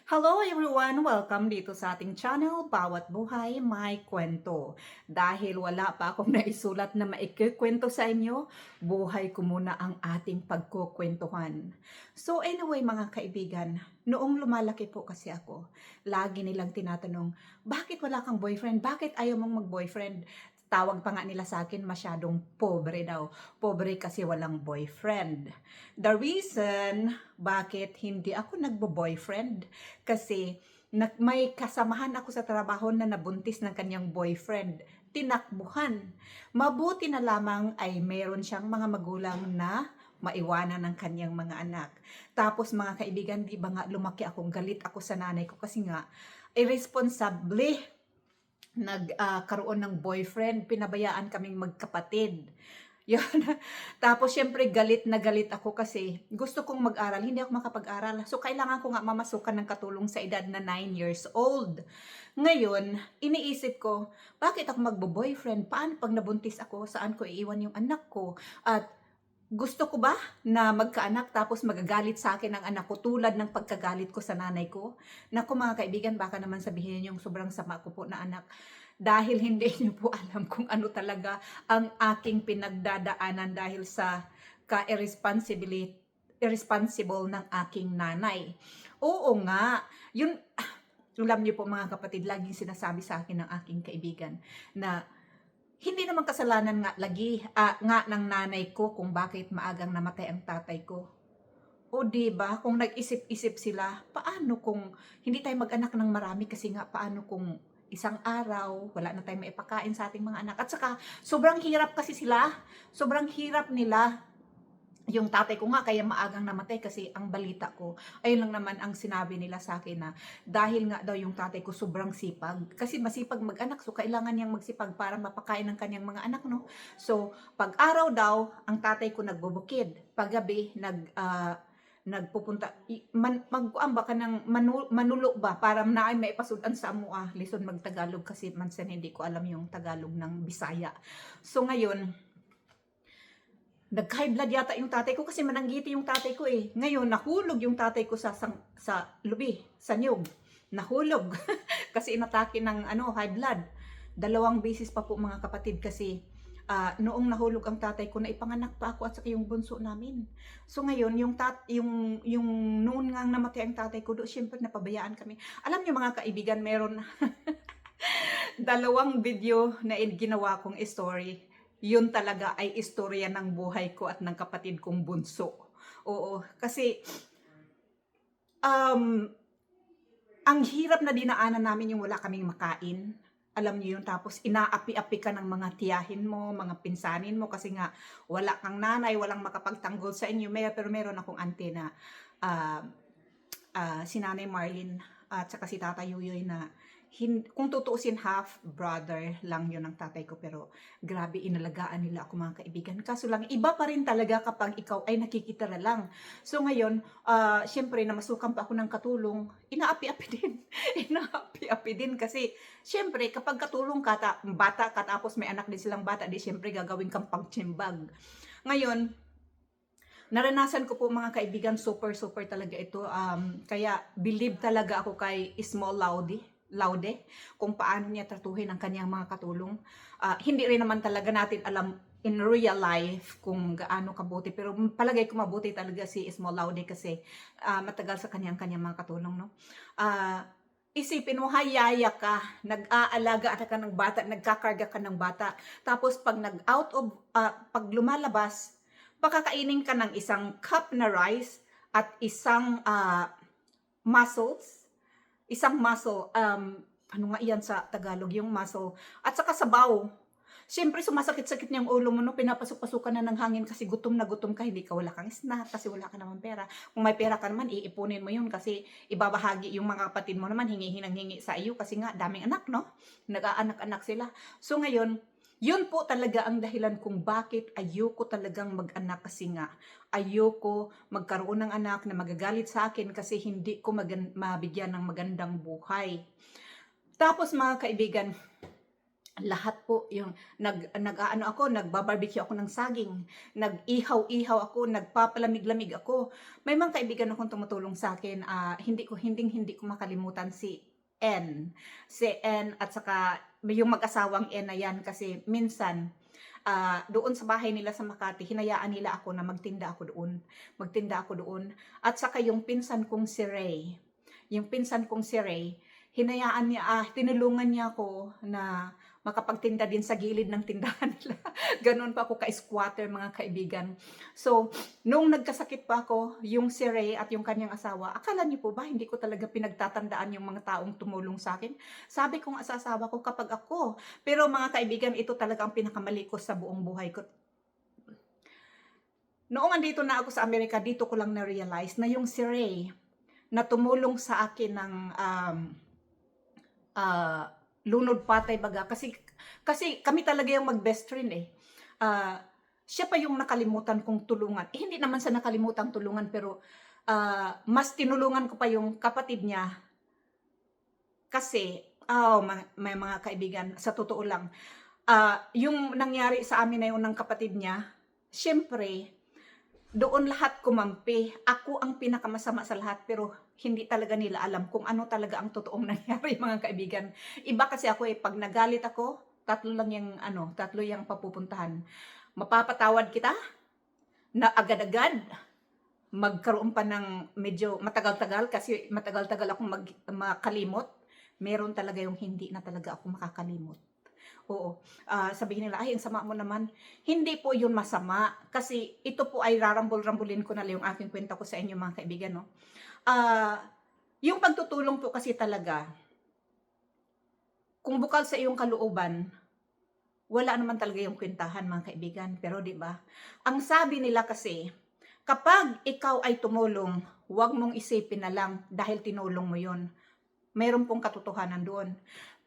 Hello everyone! Welcome dito sa ating channel, Bawat Buhay May Kwento. Dahil wala pa akong naisulat na maikikwento sa inyo, buhay ko muna ang ating pagkukwentuhan. So anyway mga kaibigan, noong lumalaki po kasi ako, lagi nilang tinatanong, bakit wala kang boyfriend? Bakit ayaw mong mag-boyfriend? Tawag pa nga nila sa akin, masyadong pobre daw. Pobre kasi walang boyfriend. The reason bakit hindi ako nagbo-boyfriend kasi may kasamahan ako sa trabaho na nabuntis ng kanyang boyfriend. Tinakbuhan. Mabuti na lamang ay meron siyang mga magulang na maiwanan ng kanyang mga anak. Tapos mga kaibigan, di ba nga lumaki akong galit ako sa nanay ko kasi nga irresponsable nagkaroon ng boyfriend, pinabayaan kaming magkapatid. Yun. Tapos syempre galit na galit ako kasi gusto kong mag-aral, hindi ako makapag-aral. So kailangan ko nga mamasukan ng katulong sa edad na 9 years old. Ngayon, iniisip ko, bakit ako magbo-boyfriend? Paano pag nabuntis ako? Saan ko iiwan yung anak ko? At gusto ko ba na magkaanak tapos magagalit sa akin ang anak ko tulad ng pagkagalit ko sa nanay ko? Naku mga kaibigan, baka naman sabihin yung sobrang sama ko po na anak. Dahil hindi niyo po alam kung ano talaga ang aking pinagdadaanan dahil sa irresponsible ng aking nanay. Oo nga, yun, alam niyo po mga kapatid, laging sinasabi sa akin ng aking kaibigan na hindi naman kasalanan nga ng nanay ko kung bakit maagang namatay ang tatay ko. O di ba, kung nag-isip-isip sila, paano kung hindi tayo mag-anak ng marami kasi nga paano kung isang araw wala na tayong maipakain sa ating mga anak. At saka sobrang hirap kasi sila. Sobrang hirap nila. Yung tatay ko nga kaya maagang namatay kasi ang balita ko, ayun lang naman ang sinabi nila sa akin na dahil nga daw yung tatay ko sobrang sipag. Kasi masipag mag-anak, so kailangan niyang magsipag para mapakain ng kanyang mga anak, no? So, pag araw daw, ang tatay ko nagbubukid. Paggabi, nagpupunta, magkuan ba ka ng manulo ba para naay maipasudan sa amua. Lison magtagalog kasi mansan hindi ko alam yung Tagalog ng Bisaya. So, ngayon, nag-high blood yata yung tatay ko kasi mananggiti yung tatay ko eh. Ngayon, nahulog yung tatay ko sa lubi, sa niyog. Nahulog. Kasi inatake ng high blood. 2 beses pa po mga kapatid kasi noong nahulog ang tatay ko, na ipanganak pa ako at saka yung bunso namin. So ngayon, yung noon nga namatay ang tatay ko, syempre napabayaan kami. Alam niyo mga kaibigan, meron 2 video na ginawa kong story. Yun talaga ay istorya ng buhay ko at ng kapatid kong bunso. Oo, kasi ang hirap na dinaanan namin yung wala kaming makain. Alam niyo yun, tapos inaapi-api ka ng mga tiyahin mo, mga pinsanin mo kasi nga wala kang nanay, walang makapagtanggol sa inyo. Pero meron akong auntie na si Nanay Marlene at saka si Tata Yuyoy na kung tutuusin half brother lang yun ng tatay ko, pero grabe inalagaan nila ako mga kaibigan. Kaso lang iba pa rin talaga kapag ikaw ay nakikitira lang. So ngayon, syempre namasukan pa ako ng katulong, inaapi-api din. Inaapi-api din kasi syempre kapag katulong ka, bata ka tapos may anak din silang bata, di syempre gagawin kang pagtsimbag. Ngayon, naranasan ko po mga kaibigan, super talaga ito. Kaya believe talaga ako kay Small Laude kung paano niya tratuhin ang kanyang mga katulong. Hindi rin naman talaga natin alam in real life kung gaano kabuti, pero palagay ko mabuti talaga si Small Laude kasi matagal sa kanyang mga katulong, no? Isipin mo, hayaya ka, nag-aalaga ka ng bata, nagkakarga ka ng bata, tapos pag pag lumalabas, pakakainin ka ng isang cup na rice at isang muscle, ano nga iyan sa Tagalog, yung muscle, at saka sabaw. Siyempre, sumasakit-sakit niyang ulo mo, no? Pinapasok-pasukan na ng hangin kasi gutom na gutom ka, hindi ka, wala kang snack kasi wala ka naman pera. Kung may pera ka naman, iipunin mo yun kasi ibabahagi yung mga kapatid mo naman, hingi sa iyo kasi nga daming anak, no? Nag-aanak-anak sila. So ngayon, yun po talaga ang dahilan kung bakit ayoko talagang mag-anak kasi nga ayoko magkaroon ng anak na magagalit sa akin kasi hindi ko mabigyan ng magandang buhay. Tapos mga kaibigan, lahat po yung nag-aano ako, nagba-barbecue ako ng saging, nag-ihaw-ihaw ako, nagpapalamig-lamig ako. May mga kaibigan akong tumutulong sa akin, hindi ko makalimutan si N. Si N at saka yung mag-asawang N na yan kasi minsan doon sa bahay nila sa Makati, hinayaan nila ako na magtinda ako doon. Magtinda ako doon. At saka yung pinsan kong si Ray, hinayaan niya, tinulungan niya ako na makapagtinda din sa gilid ng tindahan nila. Ganon pa ako ka-squatter, mga kaibigan. So, nung nagkasakit pa ako, yung si Ray at yung kanyang asawa, akala niyo po ba hindi ko talaga pinagtatandaan yung mga taong tumulong sa akin? Sabi ko nga sa asawa ko, kapag ako. Pero mga kaibigan, ito talaga ang pinakamali ko sa buong buhay ko. Noong andito na ako sa Amerika, dito ko lang na-realize na yung si Ray na tumulong sa akin ng lunod patay baga kasi kami talaga yung mag-best friend eh. Siya pa yung nakalimutan kong tulungan. Hindi naman sa nakalimutan tulungan pero mas tinulungan ko pa yung kapatid niya kasi may mga kaibigan sa totoo lang. Yung nangyari sa amin na yun ng kapatid niya, syempre doon lahat kumampi. Ako ang pinakamasama sa lahat pero hindi talaga nila alam kung ano talaga ang totoong nangyari, mga kaibigan. Iba kasi ako pag nagalit ako, tatlo yung papupuntahan. Mapapatawad kita na agad-agad, magkaroon pa ng medyo matagal-tagal kasi matagal-tagal akong makalimot. Meron talaga yung hindi na talaga ako makakalimot. Oo. Sabihin nila, ay, ang sama mo naman. Hindi po yun masama. Kasi ito po ay rarambol-rambulin ko na lang yung aking kwenta ko sa inyo, mga kaibigan. No? Yung pagtutulong po kasi talaga, kung bukal sa iyong kalooban, wala naman talaga yung kwentahan, mga kaibigan. Pero di ba? Ang sabi nila kasi, kapag ikaw ay tumulong, huwag mong isipin na lang dahil tinulong mo yun. Mayroon pong katotohanan doon.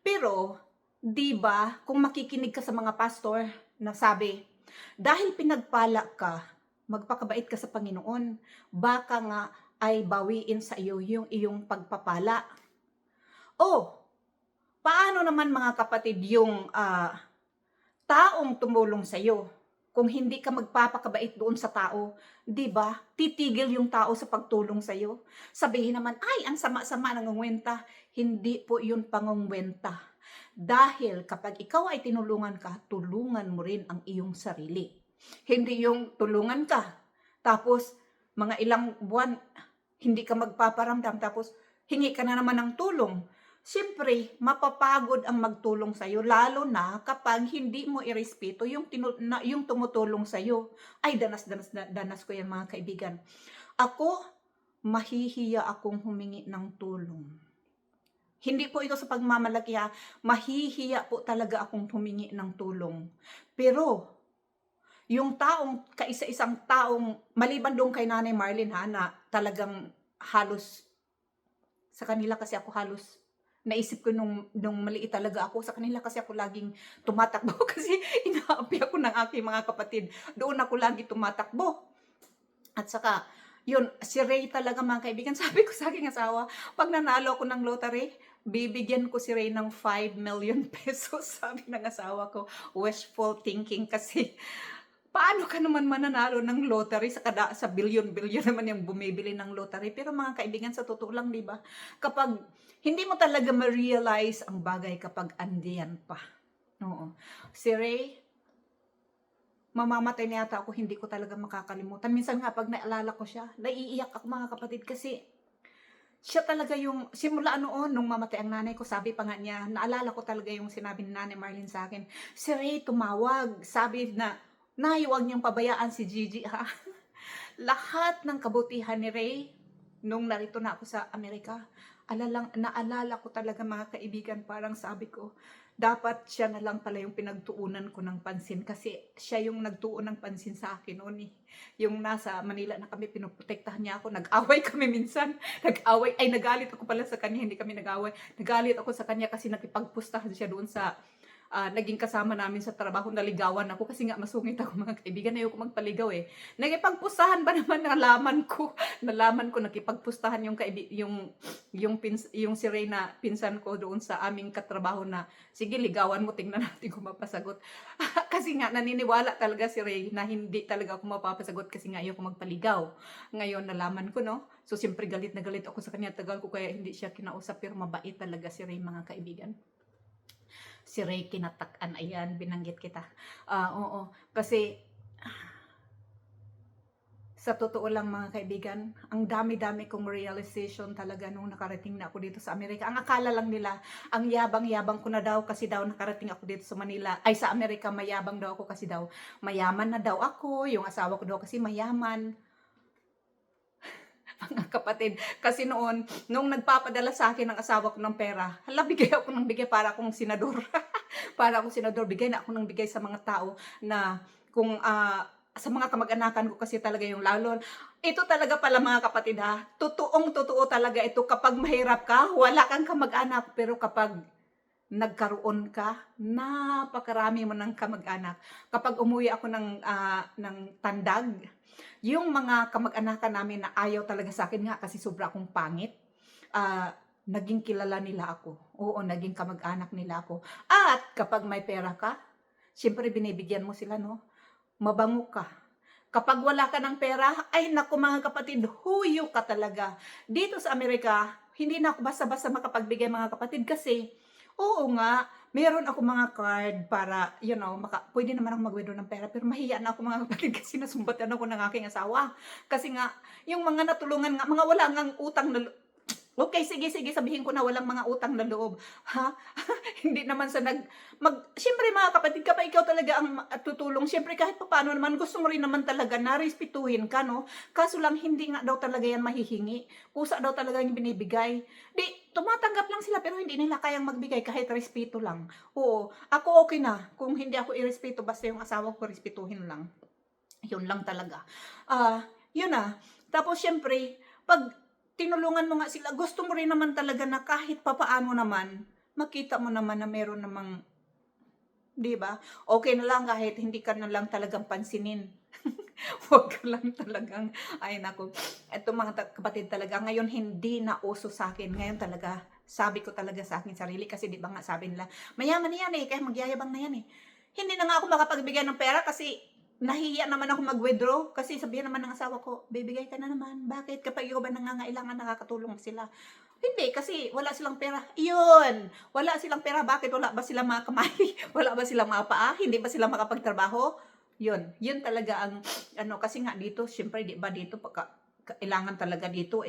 Pero, di ba, kung makikinig ka sa mga pastor na sabi, dahil pinagpala ka, magpakabait ka sa Panginoon, baka nga ay bawiin sa iyo yung iyong pagpapala. O, paano naman mga kapatid yung taong tumulong sa iyo? Kung hindi ka magpapakabait doon sa tao, di ba? Titigil yung tao sa pagtulong sa iyo. Sabihin naman, ay, ang sama-sama nangungwenta. Hindi po yun pangungwenta. Dahil kapag ikaw ay tinulungan ka, tulungan mo rin ang iyong sarili. Hindi yung tulungan ka, tapos mga ilang buwan, hindi ka magpaparamdam, tapos hingi ka na naman ng tulong. Siyempre, mapapagod ang magtulong sa'yo, lalo na kapag hindi mo irespeto yung tumutulong sa'yo. Ay, danas ko yan, mga kaibigan. Ako, mahihiya akong humingi ng tulong. Hindi po ito sa pagmamalaki mahihiya po talaga akong humingi ng tulong. Pero, yung kaisa-isang taong, maliban doon kay Nanay Marlene na talagang halos, sa kanila kasi ako halos, naisip ko nung maliit talaga ako, sa kanila kasi ako laging tumatakbo kasi inaapi ako ng aking mga kapatid. Doon ako lagi tumatakbo. At saka, yun, si Ray talaga, mga kaibigan, sabi ko sa aking asawa, pag nanalo ako ng lottery, bibigyan ko si Ray ng 5 million pesos, sabi ng asawa ko. Wishful thinking kasi, paano ka naman mananalo ng lottery sa bilyon-bilyon naman yung bumibili ng lottery. Pero mga kaibigan, sa totoo lang, di ba? Kapag hindi mo talaga ma-realize ang bagay kapag andiyan pa. Oo. Si Ray, mamamatay na yata ako, hindi ko talaga makakalimutan. Minsan nga pag naalala ko siya, naiiyak ako, mga kapatid, kasi siya talaga yung, simula noon, nung mamatay ang nanay ko, sabi pa nga niya, naalala ko talaga yung sinabi ni Nanay Marlene sa akin, si Ray tumawag, sabi na, Nay, huwag niyang pabayaan si Gigi, ha? Lahat ng kabutihan ni Ray, nung narito na ako sa Amerika, naalala ko talaga, mga kaibigan, parang sabi ko, dapat siya na lang pala yung pinagtuunan ko ng pansin kasi siya yung nagtuon ng pansin sa akin noon eh. Yung nasa Manila na kami, pinoprotektahan niya ako, nag-away kami minsan, nagalit ako pala sa kanya, hindi kami nag-away, nagalit ako sa kanya kasi nakipagpustahan siya doon sa naging kasama namin sa trabaho, naligawan ako kasi nga masungit ako mga kaibigan, ayoko magpaligaw eh. Nakipagpustahan ba naman nalaman ko, nalaman ko nakipagpustahan yung si Ray na pinsan ko doon sa aming katrabaho na, sige ligawan mo, tingnan natin kung mapasagot. Kasi nga naniniwala talaga si Ray na hindi talaga ako mapapasagot kasi nga ayoko magpaligaw. Ngayon nalaman ko, no? So siyempre galit na galit ako sa kanya, tagal ko kaya hindi siya kinausap, pero mabait talaga si Ray mga kaibigan. Si Ray Kinatakan, ayan, binanggit kita. Oo, kasi sa totoo lang mga kaibigan, ang dami-dami kong realization talaga nung nakarating na ako dito sa Amerika. Ang akala lang nila, ang yabang-yabang ko na daw kasi daw nakarating ako dito sa Manila, ay sa Amerika, mayabang daw ako kasi daw mayaman na daw ako, yung asawa ko daw kasi mayaman. Mga kapatid, kasi noon, nung nagpapadala sa akin ng asawa ko ng pera, hala, bigay ako ng bigay para akong senador. Para akong senador, bigay na ako ng bigay sa mga tao na kung sa mga kamag-anakan ko kasi talaga yung lalo. Ito talaga pala mga kapatid ha, totoo talaga ito kapag mahirap ka, wala kang kamag-anak, pero kapag nagkaroon ka, napakarami mo ng kamag-anak. Kapag umuwi ako ng Tandag, yung mga kamag-anakan namin na ayaw talaga sa akin nga kasi sobra akong pangit, naging kilala nila ako. Oo, naging kamag-anak nila ako. At kapag may pera ka, siyempre binibigyan mo sila, no? Mabango ka. Kapag wala ka ng pera, ay naku mga kapatid, huyo ka talaga. Dito sa Amerika, hindi na ako basta-basta makapagbigay mga kapatid kasi, oo nga, meron ako mga card para, pwede naman ako mag-withdraw ng pera, pero mahiya na ako mga kapatid kasi nasumbatan ako ng aking asawa. Kasi nga, yung mga natulungan nga, mga wala ngang utang na okay, sige, sabihin ko na walang mga utang na loob. Ha? Hindi naman sa siyempre mga kapatid, kapag ikaw talaga ang tutulong, siyempre kahit paano naman, gusto mo rin naman talaga na respetuhin ka, no? Kaso lang, hindi nga daw talaga yan mahihingi. Kusa daw talaga yung binibigay. Di, tumatanggap lang sila, pero hindi nila kayang magbigay kahit respeto lang. Oo, ako okay na. Kung hindi ako irespeto, basta yung asawa ko, respetuhin lang. Yun lang talaga. Yun na. Tapos siyempre, pag tinulungan mo nga sila, gusto mo rin naman talaga na kahit papaano naman, makita mo naman na meron namang, di ba? Okay na lang kahit hindi ka na lang talagang pansinin. Huwag ka lang talagang, ay nako, eto mga kapatid talaga, ngayon hindi na uso sa akin. Ngayon talaga, sabi ko talaga sa akin sarili, kasi di ba nga sabi nila, mayaman na yan eh, kaya magyayabang na yan eh. Hindi na nga ako makapagbigay ng pera kasi nahiya naman ako mag-withdraw kasi sabihin naman ng asawa ko, bibigay ka na naman. Bakit? Kapag ikaw ba nangangailangan, nakakatulong sila. Hindi, kasi wala silang pera. Yun! Wala silang pera. Bakit? Wala ba silang mga kamay? Wala ba silang mga paa? Hindi ba sila makapagtrabaho? Yun talaga ang, kasi nga dito, syempre, di ba dito, kailangan talaga dito,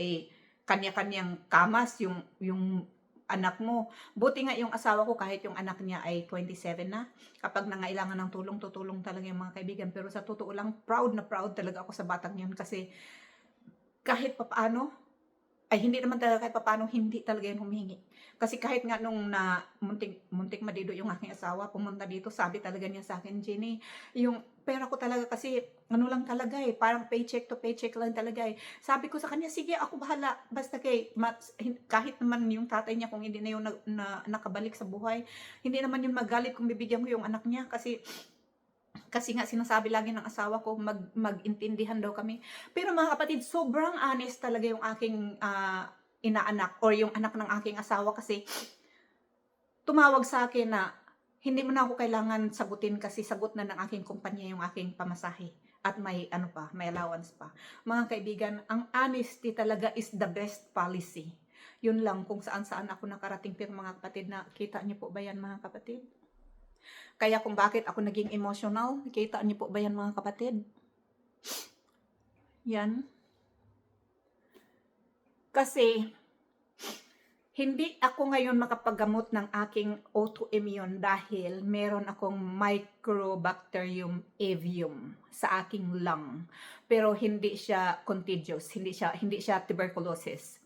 kanya-kanyang kamas, yung anak mo. Buti nga yung asawa ko, kahit yung anak niya ay 27 na, kapag nangailangan ng tulong, tutulong talaga yung mga kaibigan. Pero sa totoo lang, proud na proud talaga ako sa batang yun kasi kahit papaano, ay hindi naman talaga kahit papaano, hindi talaga yan humihingi. Kasi kahit nga nung muntik madido yung aking asawa, pumunta dito, sabi talaga niya sa akin, Jenny, yung pera ko talaga kasi, lang talaga parang paycheck to paycheck lang talaga Sabi ko sa kanya, sige, ako bahala, basta kahit naman yung tatay niya, kung hindi na yung nakabalik sa buhay, hindi naman yung magalit kung bibigyan ko yung anak niya, kasi nga sinasabi lagi ng asawa ko, mag-intindihan daw kami. Pero mga kapatid, sobrang honest talaga yung aking inaanak or yung anak ng aking asawa kasi tumawag sa akin na hindi mo na ako kailangan sagutin kasi sagot na ng aking kumpanya yung aking pamasahe. At may may allowance pa. Mga kaibigan, ang honesty talaga is the best policy. Yun lang kung saan-saan ako nakarating. Pero mga kapatid, na kita niyo po ba yan mga kapatid? Kaya kung bakit ako naging emotional, nakita niyo po ba yan mga kapatid? Yan. Kasi, hindi ako ngayon makapaggamot ng aking autoimmune dahil meron akong Mycobacterium avium sa aking lung. Pero hindi siya contagious, hindi siya tuberculosis.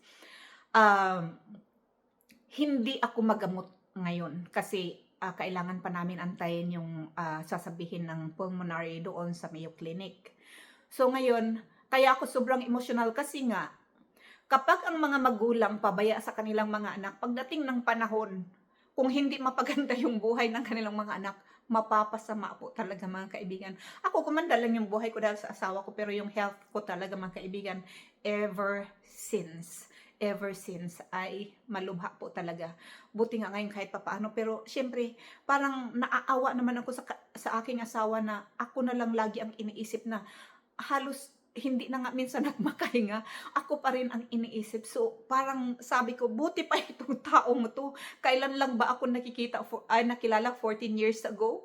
Hindi ako magamot ngayon kasi kailangan pa namin antayin yung sasabihin ng pulmonary doon sa Mayo Clinic. So ngayon, kaya ako sobrang emotional kasi nga, kapag ang mga magulang pabaya sa kanilang mga anak, pagdating ng panahon, kung hindi mapaganda yung buhay ng kanilang mga anak, mapapasama po talaga mga kaibigan. Ako gumanda lang yung buhay ko dahil sa asawa ko, pero yung health ko talaga mga kaibigan, ever since, ever since ay malubha po talaga. Buti nga ngayon kahit papaano, pero syempre parang naaawa naman ako sa aking asawa na ako na lang lagi ang iniisip na halos hindi na nga minsan nagmakahinga, ako pa rin ang iniisip. So, parang sabi ko, buti pa itong taong to. Kailan lang ba ako nakilala 14 years ago?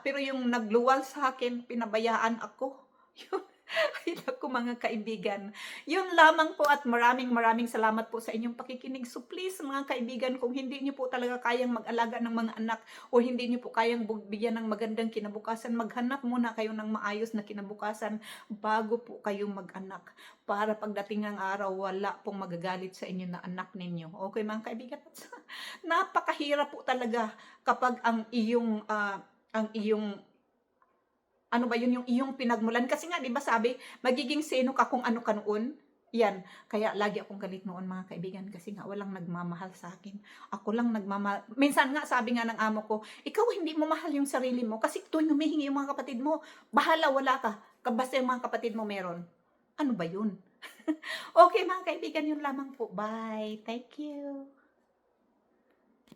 Pero yung nagluwal sa akin, pinabayaan ako. Yun. Ay, naku mga kaibigan. Yun lamang po at maraming salamat po sa inyong pakikinig. So please mga kaibigan, kung hindi niyo po talaga kayang mag-alaga ng mga anak o hindi niyo po kayang bigyan ng magandang kinabukasan, maghanap muna kayo ng maayos na kinabukasan bago po kayong mag-anak. Para pagdating ng araw, wala pong magagalit sa inyo na anak ninyo. Okay mga kaibigan? Napakahirap po talaga kapag ang iyong ano ba yun, yung iyong pinagmulan. Kasi nga, di ba sabi, magiging sino ka kung ano ka noon. Yan. Kaya lagi akong galit noon mga kaibigan kasi nga walang nagmamahal sa akin. Ako lang nagmamahal. Minsan nga sabi nga ng amo ko, ikaw hindi mo mahal yung sarili mo kasi tuwing humihingi yung mga kapatid mo, bahala wala ka. Basta yung mga kapatid mo meron. Ano ba yun? Okay mga kaibigan, yun lamang po. Bye. Thank you.